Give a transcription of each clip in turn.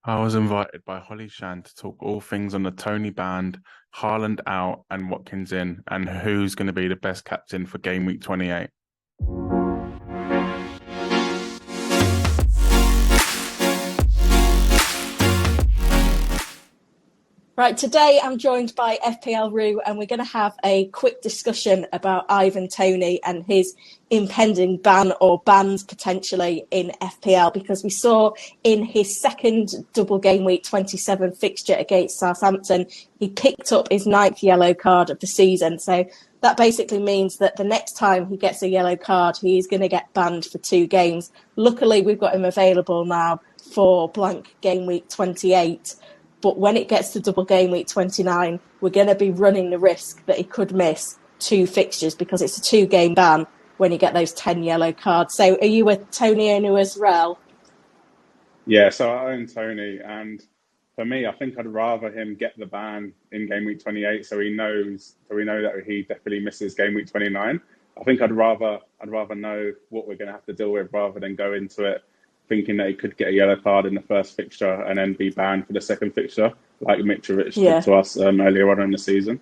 I was invited by Holly Shan to talk all things on the Toney band, Haaland out and Watkins in, and who's going to be the best captain for game week 28. Right, today I'm joined by FPLRoo and we're going to have a quick discussion about Ivan Toney and his impending ban or bans potentially in FPL, because we saw in his second double game week 27 fixture against Southampton, he picked up his 9th yellow card of the season. So that basically means that the next time he gets a yellow card, he's going to get banned for 2 games. Luckily, we've got him available now for blank game week 28. But when it gets to double game week 29, we're going to be running the risk that he could miss 2 fixtures because it's a 2-game ban when you get those 10 yellow cards. So are you a Toney owner as well? Yeah, so I own Toney, and for me, I think I'd rather him get the ban in game week 28, so we know that he definitely misses game week 29. I think I'd rather know what we're going to have to deal with rather than go into it thinking that he could get a yellow card in the first fixture and then be banned for the second fixture, like Mitrovic did to us earlier on in the season.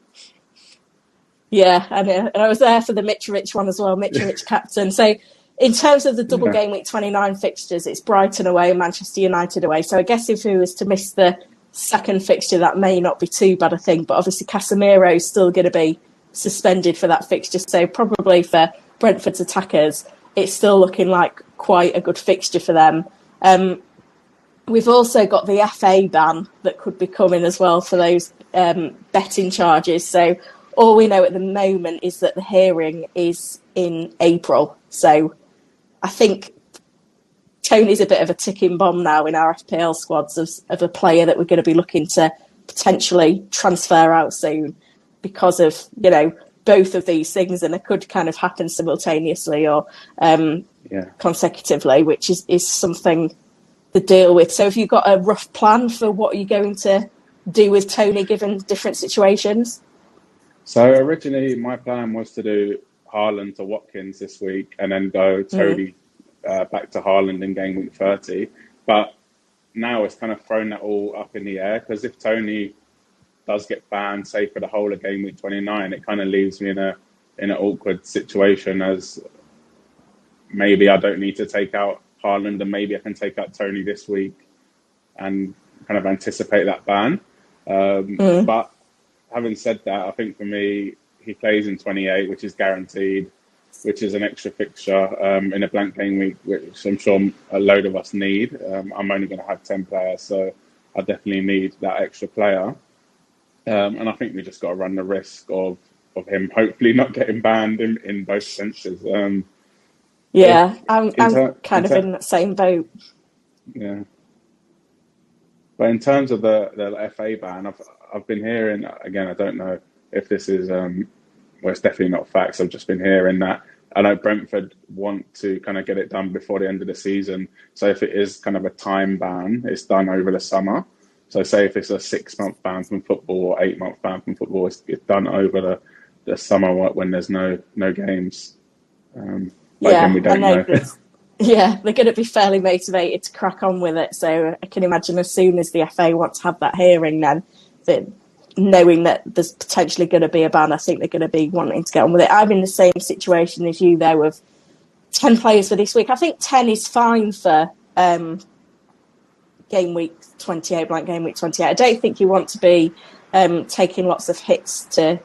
Yeah, and I was there for the Mitrovic one as well, Mitrovic captain. So in terms of the double game week 29 fixtures, it's Brighton away, Manchester United away. So I guess if he was to miss the second fixture, that may not be too bad a thing. But obviously Casemiro is still going to be suspended for that fixture. So probably for Brentford's attackers, it's still looking like quite a good fixture for them. We've also got the FA ban that could be coming as well for those betting charges. So all we know at the moment is that the hearing is in April. So I think Toney's a bit of a ticking bomb now in our FPL squads of a player that we're going to be looking to potentially transfer out soon because of, both of these things, and it could kind of happen simultaneously or consecutively, which is something to deal with. So have you got a rough plan for what you're going to do with Toney given different situations? So originally my plan was to do Haaland to Watkins this week and then go Toney back to Haaland in game week 30. But now it's kind of thrown that all up in the air, because if Toney does get banned, say for the whole of game week 29, it kind of leaves me in an awkward situation, as maybe I don't need to take out Haaland and maybe I can take out Toney this week and kind of anticipate that ban. But having said that, I think for me, he plays in 28, which is guaranteed, which is an extra fixture in a blank game week, which I'm sure a load of us need. I'm only going to have 10 players, so I definitely need that extra player. And I think we just got to run the risk of him hopefully not getting banned in both senses. I'm kind of in that same boat. Yeah. But in terms of the FA ban, I've been hearing, again, I don't know if this is, it's definitely not facts. I've just been hearing that I know Brentford want to kind of get it done before the end of the season. So if it is kind of a time ban, it's done over the summer. So say if it's a 6-month ban from football or 8-month ban from football, it's done over the summer when there's no games. We don't know. Yeah, they're going to be fairly motivated to crack on with it. So I can imagine as soon as the FA want to have that hearing, then knowing that there's potentially going to be a ban, I think they're going to be wanting to get on with it. I'm in the same situation as you, though, with 10 players for this week. I think 10 is fine for game week 28, blank game week 28. I don't think you want to be taking lots of hits to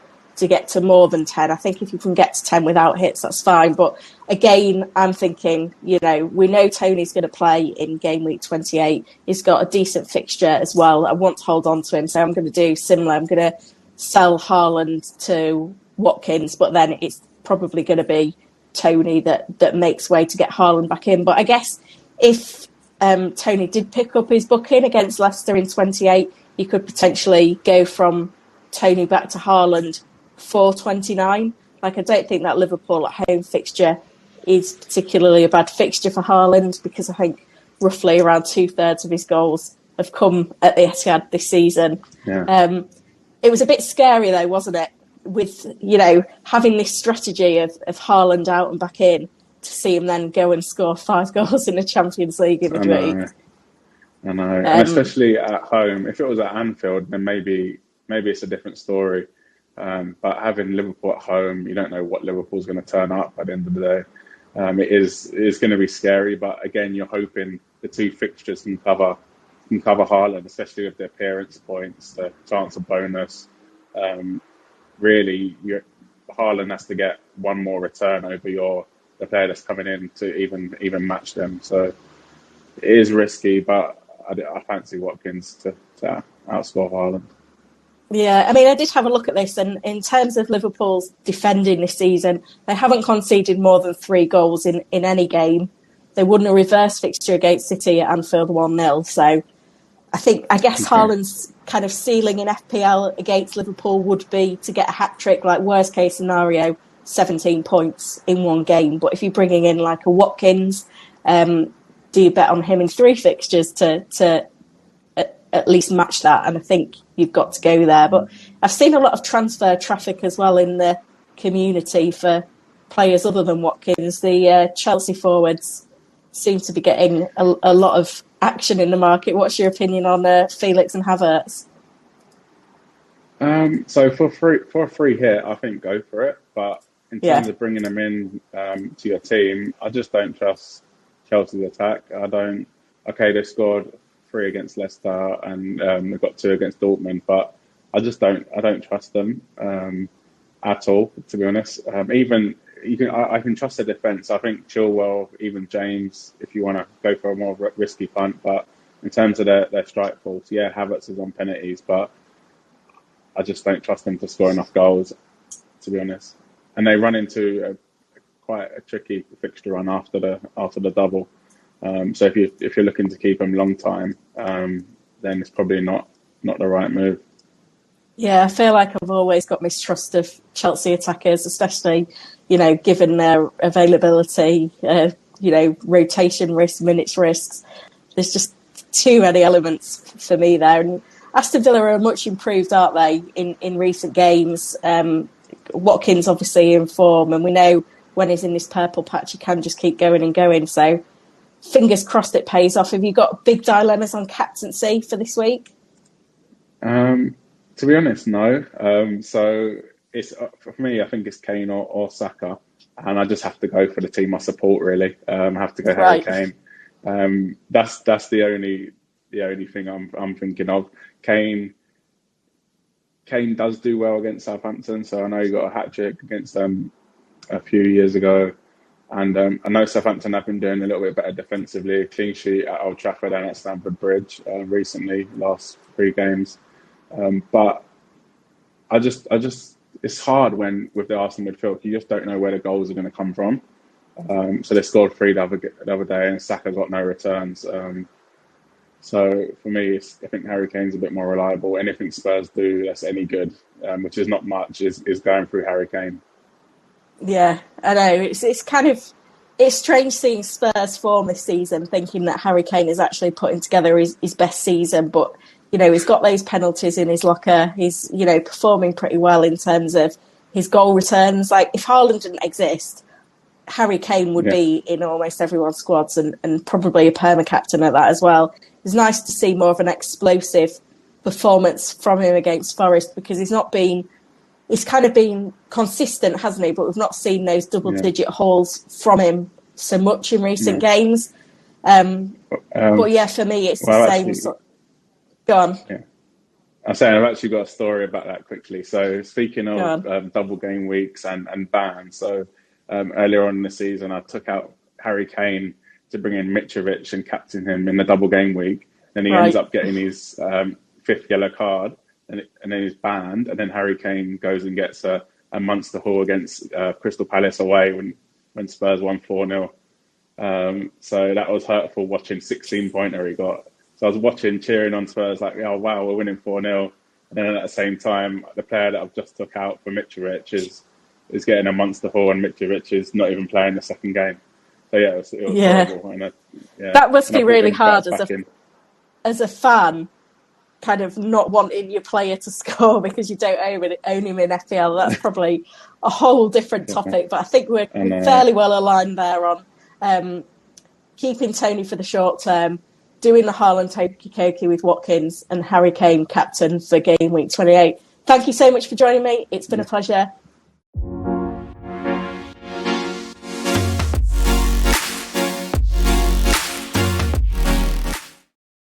get to more than 10. I think if you can get to 10 without hits, that's fine. But again, I'm thinking, we know Toney's going to play in game week 28. He's got a decent fixture as well. I want to hold on to him, so I'm going to do similar. I'm going to sell Haaland to Watkins, but then it's probably going to be Toney that makes way to get Haaland back in. But I guess if Toney did pick up his booking against Leicester in 28, he could potentially go from Toney back to Haaland for 29. I don't think that Liverpool at home fixture is particularly a bad fixture for Haaland, because I think roughly around 2/3 of his goals have come at the Etihad this season. Yeah. It was a bit scary though, wasn't it? With, having this strategy of Haaland out and back in, to see him then go and score 5 goals in the Champions League in Madrid. I know, and especially at home. If it was at Anfield, then maybe it's a different story. But having Liverpool at home, you don't know what Liverpool's going to turn up at the end of the day. It is going to be scary. But again, you're hoping the two fixtures can cover Haaland, especially with the appearance points, the chance of bonus. Really, Haaland has to get one more return over the player that's coming in to even match them. So it is risky, but I fancy Watkins to outscore Haaland. Yeah, I mean, I did have a look at this, and in terms of Liverpool's defending this season, they haven't conceded more than 3 goals in any game. They won a reverse fixture against City at Anfield 1-0. So I guess Haaland's kind of ceiling in FPL against Liverpool would be to get a hat-trick, like worst case scenario, 17 points in one game. But if you're bringing in like a Watkins, do you bet on him in 3 fixtures to at least match that? And I think you've got to go there. But I've seen a lot of transfer traffic as well in the community for players other than Watkins. The Chelsea forwards seem to be getting a lot of action in the market. What's your opinion on Felix and Havertz? So for a free hit, I think go for it. But in terms of bringing them in to your team, I just don't trust Chelsea's attack. Okay, they scored 3 against Leicester and they've got 2 against Dortmund, but I don't trust them at all, to be honest. I can trust the defence. I think Chilwell, even James, if you want to go for a more risky punt. But in terms of their strike force, Havertz is on penalties, but I just don't trust them to score enough goals, to be honest. And they run into quite a tricky fixture run after the double. So if you're looking to keep them long time, then it's probably not the right move. Yeah, I feel like I've always got mistrust of Chelsea attackers, especially, given their availability, rotation risks, minutes risks. There's just too many elements for me there. And Aston Villa are much improved, aren't they, in recent games? Watkins obviously in form, and we know when he's in this purple patch, he can just keep going and going. So fingers crossed it pays off. Have you got big dilemmas on captaincy for this week? To be honest, no. So it's for me, I think it's Kane or Saka, and I just have to go for the team I support. Really, I have to go Harry Kane. That's the only thing I'm thinking of. Kane does do well against Southampton, so I know he got a hat trick against them a few years ago. And I know Southampton have been doing a little bit better defensively. Clean sheet at Old Trafford and at Stamford Bridge recently, last 3 games. But I just it's hard with the Arsenal midfield. You just don't know where the goals are going to come from. So they scored 3 the other day, and Saka got no returns. So for me, I think Harry Kane's a bit more reliable. Anything Spurs do that's any good, which is not much, is going through Harry Kane. Yeah, I know. It's strange seeing Spurs form this season, thinking that Harry Kane is actually putting together his best season. But, he's got those penalties in his locker. He's, performing pretty well in terms of his goal returns. Like, if Haaland didn't exist, Harry Kane would be in almost everyone's squads and probably a perma-captain at that as well. It's nice to see more of an explosive performance from him against Forest, because he's kind of been consistent, hasn't he? But we've not seen those double-digit hauls from him so much in recent games. But for me, it's the same. Go on. Yeah. I'm saying I've actually got a story about that quickly. So speaking of double game weeks and bans, so earlier on in the season, I took out Harry Kane to bring in Mitrovic and captain him in the double game week. Then he ends up getting his 5th yellow card. And then he's banned, and then Harry Kane goes and gets a monster haul against Crystal Palace away when Spurs won 4-0. So that was hurtful watching 16-pointer he got. So I was cheering on Spurs like, oh, wow, we're winning 4-0. And then at the same time, the player that I've just took out for Mitrovic is getting a monster haul, and Mitrovic is not even playing the second game. So it was horrible. And that must be really hard as a fan, kind of not wanting your player to score because you don't own him in FPL. That's probably a whole different topic, but I think we're fairly well aligned there on keeping Toney for the short term. doing the Haaland hokey cokey with Watkins and Harry Kane captain for game week 28. Thank you so much for joining me. It's been a pleasure.